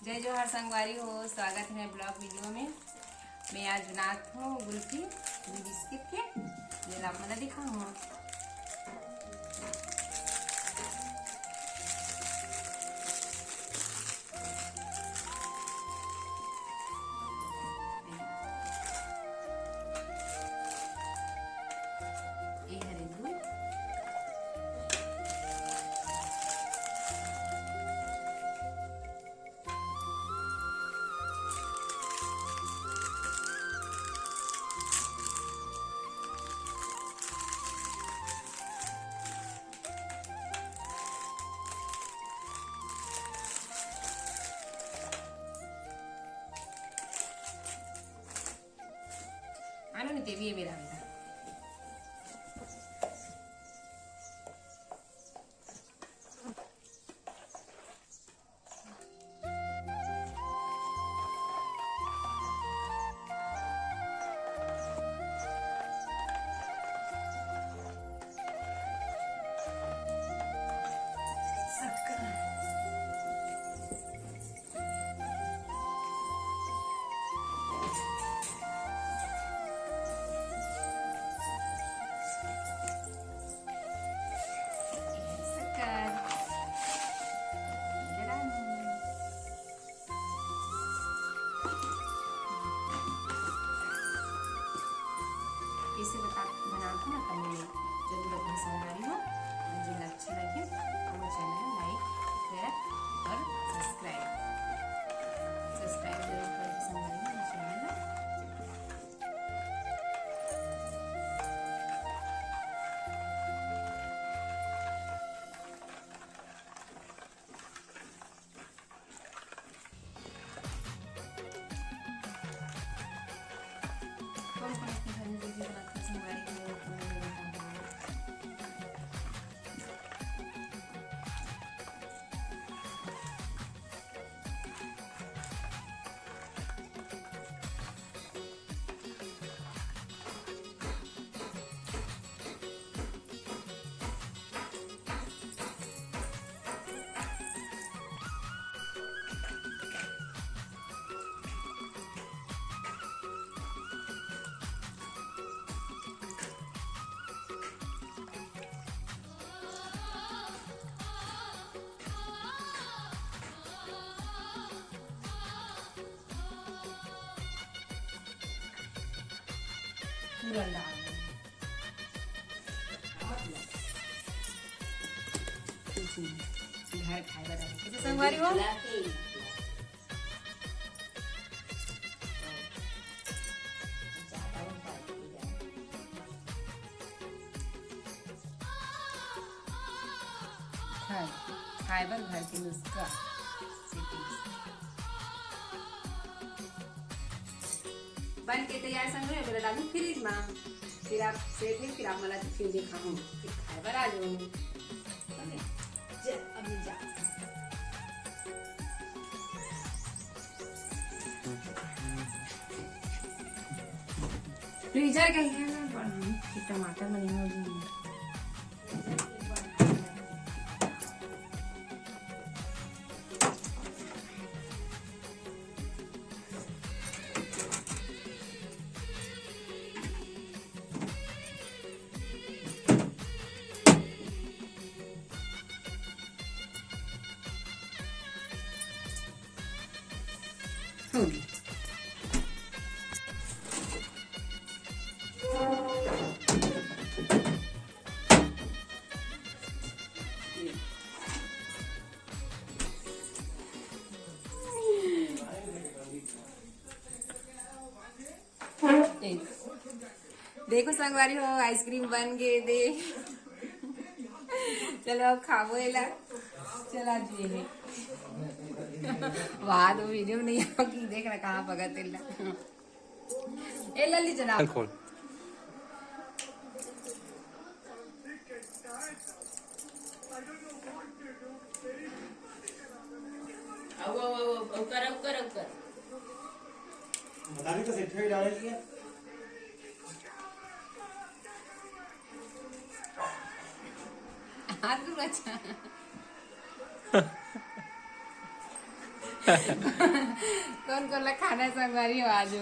जय जोहार संगवारी हो। स्वागत है ब्लॉग वीडियो में। मैं आज बनात हूँ गुल्फी बिस्किट के। ये आप मैंने दिखाऊँ। आनो नहीं तेवी है मेरा बेटा। इसे बनाती ना तो मुझे जरूर अपनी संगवारी हो। मुझे अच्छा लगे तो वो चैनल लाइक शेयर और सब्सक्राइब जरूर करें संगवारी हो चैनल। कौन कौन अपने घर में जो भी बनाते हैं संगवारी को पूरा लाल घर खाए बता कैसे संगवारी हो। फाइबर घर के नुस्खा बन के तैयार संग है डालू फ्रिज में। फिर आप फिर आप मला फिर दिखाऊँ फिर फाइबर आ जाऊँ। अभी जा फ्रीजर कहीं है ना टमाटर में नहीं हो। देखो संगवारी हो आइसक्रीम बन गए दे। चलो अब खावो एला चला दिए वहां तो वीडियो में नहीं आओगी। देख रहा कहाँ भगत एला ली चला खोल। कर बता भी तो सेट डाल दिया। हाथ अच्छा कौन कौन खाना संगवारी हो आज